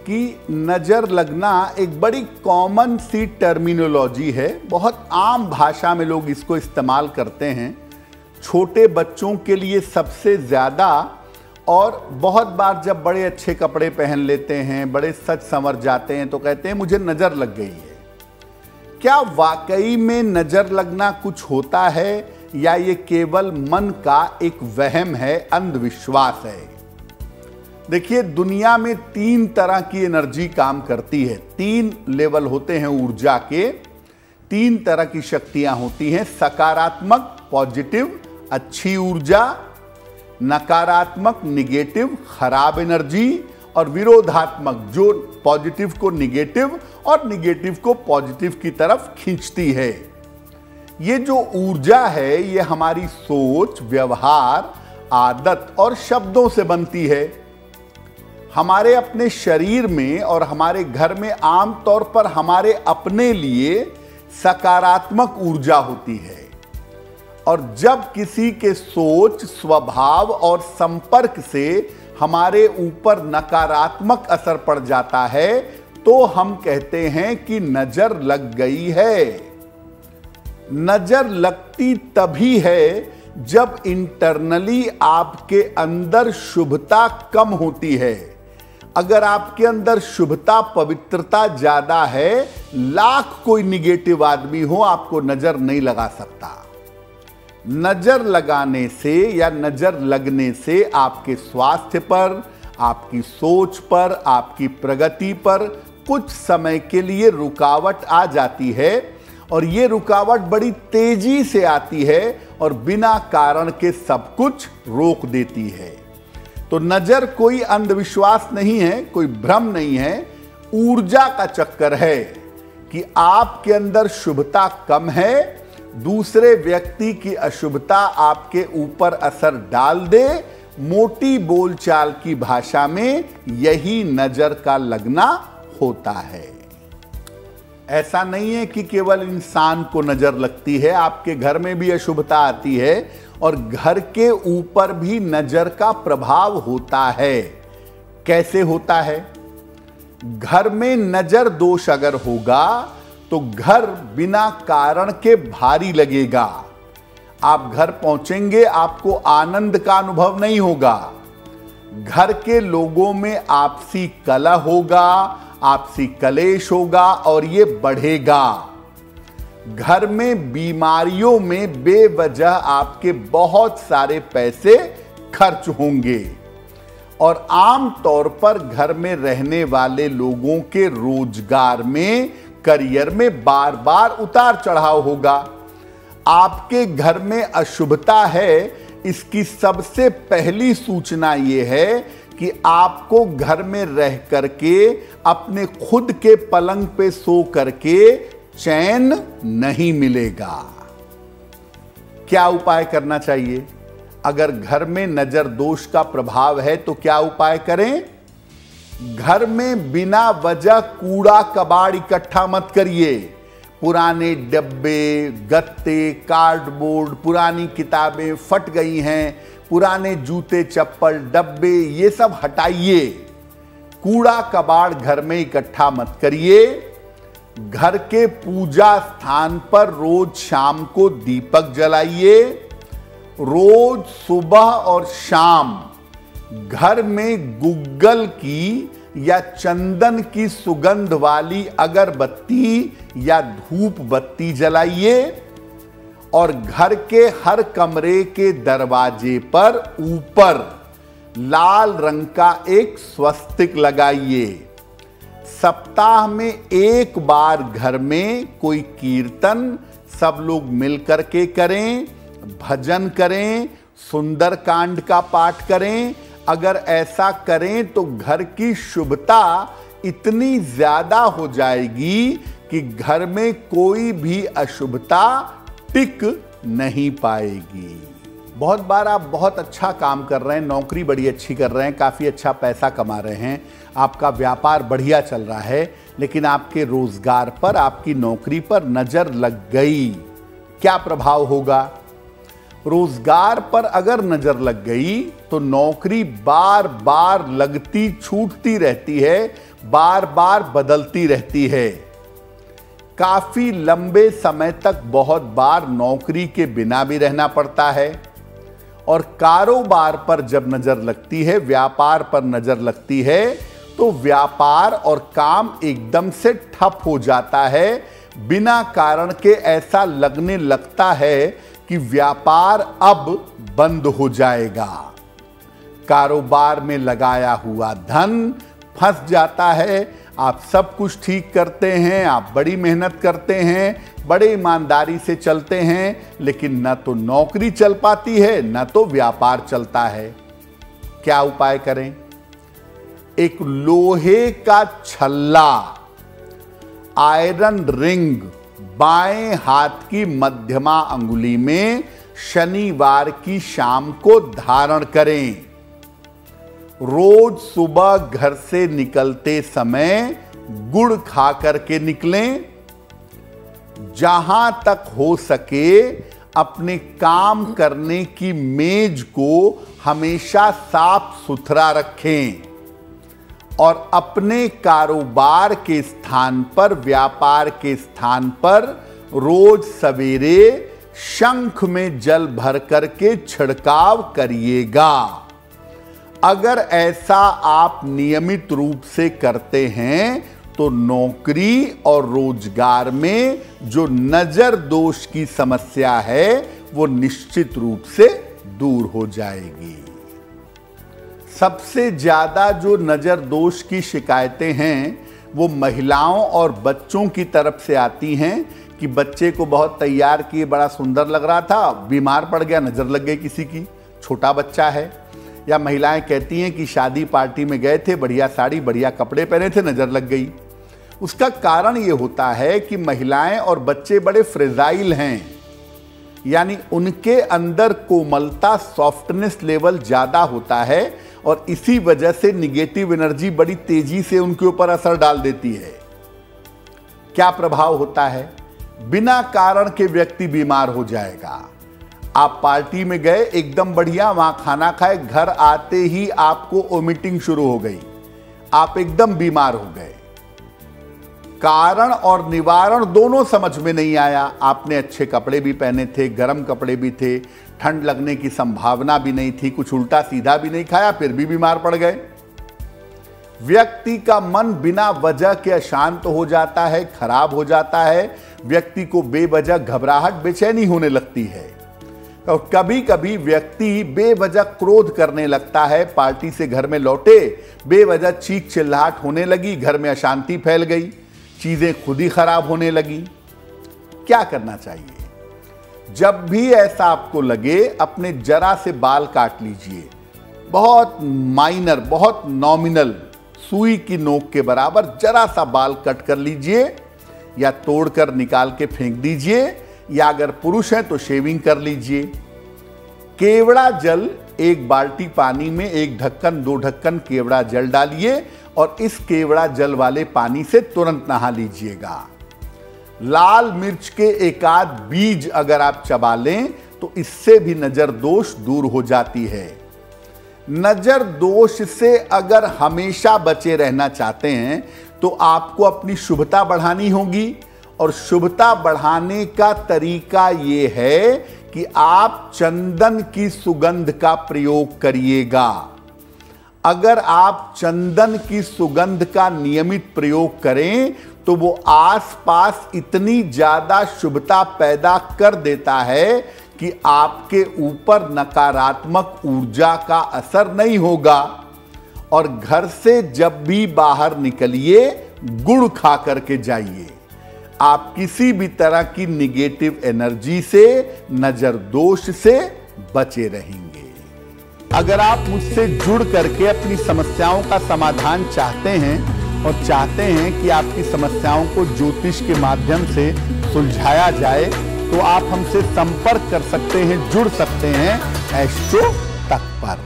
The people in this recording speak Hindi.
कि नज़र लगना एक बड़ी कॉमन सी टर्मिनोलॉजी है, बहुत आम भाषा में लोग इसको इस्तेमाल करते हैं। छोटे बच्चों के लिए सबसे ज़्यादा, और बहुत बार जब बड़े अच्छे कपड़े पहन लेते हैं, बड़े सज संवर जाते हैं तो कहते हैं मुझे नज़र लग गई है। क्या वाकई में नज़र लगना कुछ होता है या ये केवल मन का एक वहम है, अंधविश्वास है? देखिए, दुनिया में 3 तरह की एनर्जी काम करती है। 3 लेवल होते हैं ऊर्जा के, 3 तरह की शक्तियां होती हैं। सकारात्मक पॉजिटिव अच्छी ऊर्जा, नकारात्मक निगेटिव खराब एनर्जी, और विरोधात्मक जो पॉजिटिव को निगेटिव और निगेटिव को पॉजिटिव की तरफ खींचती है। ये जो ऊर्जा है ये हमारी सोच, व्यवहार, आदत और शब्दों से बनती है। हमारे अपने शरीर में और हमारे घर में आमतौर पर हमारे अपने लिए सकारात्मक ऊर्जा होती है, और जब किसी के सोच, स्वभाव और संपर्क से हमारे ऊपर नकारात्मक असर पड़ जाता है तो हम कहते हैं कि नजर लग गई है। नजर लगती तभी है जब इंटरनली आपके अंदर शुभता कम होती है। अगर आपके अंदर शुभता, पवित्रता ज्यादा है, लाख कोई निगेटिव आदमी हो, आपको नजर नहीं लगा सकता। नजर लगाने से या नजर लगने से आपके स्वास्थ्य पर, आपकी सोच पर, आपकी प्रगति पर कुछ समय के लिए रुकावट आ जाती है, और ये रुकावट बड़ी तेजी से आती है और बिना कारण के सब कुछ रोक देती है। तो नजर कोई अंधविश्वास नहीं है, कोई भ्रम नहीं है, ऊर्जा का चक्कर है कि आपके अंदर शुभता कम है, दूसरे व्यक्ति की अशुभता आपके ऊपर असर डाल दे। मोटी बोलचाल की भाषा में यही नजर का लगना होता है। ऐसा नहीं है कि केवल इंसान को नजर लगती है, आपके घर में भी अशुभता आती है और घर के ऊपर भी नजर का प्रभाव होता है। कैसे होता है? घर में नजर दोष अगर होगा तो घर बिना कारण के भारी लगेगा। आप घर पहुंचेंगे, आपको आनंद का अनुभव नहीं होगा। घर के लोगों में आपसी कलह होगा, आपसी कलेश होगा और ये बढ़ेगा। घर में बीमारियों में बेवजह आपके बहुत सारे पैसे खर्च होंगे, और आम तौर पर घर में रहने वाले लोगों के रोजगार में, करियर में बार बार उतार चढ़ाव होगा। आपके घर में अशुभता है, इसकी सबसे पहली सूचना यह है कि आपको घर में रह करके, अपने खुद के पलंग पे सो करके चैन नहीं मिलेगा। क्या उपाय करना चाहिए? अगर घर में नजर दोष का प्रभाव है तो क्या उपाय करें? घर में बिना वजह कूड़ा कबाड़ इकट्ठा मत करिए। पुराने डब्बे, गत्ते, कार्डबोर्ड, पुरानी किताबें फट गई हैं, पुराने जूते, चप्पल, डब्बे, ये सब हटाइए। कूड़ा कबाड़ घर में इकट्ठा मत करिए। घर के पूजा स्थान पर रोज शाम को दीपक जलाइए। रोज सुबह और शाम घर में गुग्गल की या चंदन की सुगंध वाली अगरबत्ती या धूप बत्ती जलाइए, और घर के हर कमरे के दरवाजे पर ऊपर लाल रंग का एक स्वस्तिक लगाइए। सप्ताह में एक बार घर में कोई कीर्तन सब लोग मिलकर के करें, भजन करें, सुंदरकांड का पाठ करें। अगर ऐसा करें तो घर की शुभता इतनी ज्यादा हो जाएगी कि घर में कोई भी अशुभता टिक नहीं पाएगी। बहुत बार आप बहुत अच्छा काम कर रहे हैं, नौकरी बड़ी अच्छी कर रहे हैं, काफ़ी अच्छा पैसा कमा रहे हैं, आपका व्यापार बढ़िया चल रहा है, लेकिन आपके रोजगार पर, आपकी नौकरी पर नज़र लग गई। क्या प्रभाव होगा? रोजगार पर अगर नजर लग गई तो नौकरी बार बार लगती छूटती रहती है, बार बार बदलती रहती है। काफी लंबे समय तक बहुत बार नौकरी के बिना भी रहना पड़ता है। और कारोबार पर जब नजर लगती है, व्यापार पर नजर लगती है, तो व्यापार और काम एकदम से ठप हो जाता है। बिना कारण के ऐसा लगने लगता है कि व्यापार अब बंद हो जाएगा। कारोबार में लगाया हुआ धन फंस जाता है। आप सब कुछ ठीक करते हैं, आप बड़ी मेहनत करते हैं, बड़े ईमानदारी से चलते हैं, लेकिन न तो नौकरी चल पाती है, न तो व्यापार चलता है। क्या उपाय करें? एक लोहे का छल्ला, आयरन रिंग बाएं हाथ की मध्यमा अंगुली में शनिवार की शाम को धारण करें। रोज सुबह घर से निकलते समय गुड़ खा करके निकलें। जहां तक हो सके अपने काम करने की मेज को हमेशा साफ सुथरा रखें और अपने कारोबार के स्थान पर, व्यापार के स्थान पर रोज सवेरे शंख में जल भर करके छिड़काव करिएगा। अगर ऐसा आप नियमित रूप से करते हैं तो नौकरी और रोजगार में जो नजर दोष की समस्या है वो निश्चित रूप से दूर हो जाएगी। सबसे ज्यादा जो नजर दोष की शिकायतें हैं वो महिलाओं और बच्चों की तरफ से आती हैं कि बच्चे को बहुत तैयार किए, बड़ा सुंदर लग रहा था, बीमार पड़ गया, नजर लग गई किसी की, छोटा बच्चा है। या महिलाएं कहती हैं कि शादी पार्टी में गए थे, बढ़िया साड़ी बढ़िया कपड़े पहने थे, नजर लग गई। उसका कारण ये होता है कि महिलाएं और बच्चे बड़े फ्रेजाइल हैं, यानी उनके अंदर कोमलता, सॉफ्टनेस लेवल ज्यादा होता है और इसी वजह से निगेटिव एनर्जी बड़ी तेजी से उनके ऊपर असर डाल देती है। क्या प्रभाव होता है? बिना कारण के व्यक्ति बीमार हो जाएगा। आप पार्टी में गए, एकदम बढ़िया, वहां खाना खाए, घर आते ही आपको वोमिटिंग शुरू हो गई, आप एकदम बीमार हो गए। कारण और निवारण दोनों समझ में नहीं आया। आपने अच्छे कपड़े भी पहने थे, गर्म कपड़े भी थे, ठंड लगने की संभावना भी नहीं थी, कुछ उल्टा सीधा भी नहीं खाया, फिर भी बीमार पड़ गए। व्यक्ति का मन बिना वजह के अशांत हो जाता है, खराब हो जाता है। व्यक्ति को बेवजह घबराहट, बेचैनी होने लगती है और कभी कभी व्यक्ति बेवजह क्रोध करने लगता है। पार्टी से घर में लौटे, बेवजह चीख चिल्लाहट होने लगी, घर में अशांति फैल गई, चीजें खुद ही खराब होने लगी। क्या करना चाहिए? जब भी ऐसा आपको लगे, अपने जरा से बाल काट लीजिए, बहुत माइनर, बहुत नॉमिनल, सुई की नोक के बराबर जरा सा बाल कट कर लीजिए या तोड़कर निकाल के फेंक दीजिए, या अगर पुरुष हैं तो शेविंग कर लीजिए। केवड़ा जल, एक बाल्टी पानी में 1 ढक्कन 2 ढक्कन केवड़ा जल डालिए और इस केवड़ा जल वाले पानी से तुरंत नहा लीजिएगा। लाल मिर्च के एकाध बीज अगर आप चबा लें तो इससे भी नजर दोष दूर हो जाती है। नजर दोष से अगर हमेशा बचे रहना चाहते हैं तो आपको अपनी शुभता बढ़ानी होगी और शुभता बढ़ाने का तरीका यह है कि आप चंदन की सुगंध का प्रयोग करिएगा। अगर आप चंदन की सुगंध का नियमित प्रयोग करें तो वो आसपास इतनी ज्यादा शुभता पैदा कर देता है कि आपके ऊपर नकारात्मक ऊर्जा का असर नहीं होगा। और घर से जब भी बाहर निकलिए, गुड़ खा करके जाइए। आप किसी भी तरह की निगेटिव एनर्जी से, नजर दोष से बचे रहेंगे। अगर आप मुझसे जुड़ करके अपनी समस्याओं का समाधान चाहते हैं और चाहते हैं कि आपकी समस्याओं को ज्योतिष के माध्यम से सुलझाया जाए तो आप हमसे संपर्क कर सकते हैं, जुड़ सकते हैं एस्ट्रो तक पर।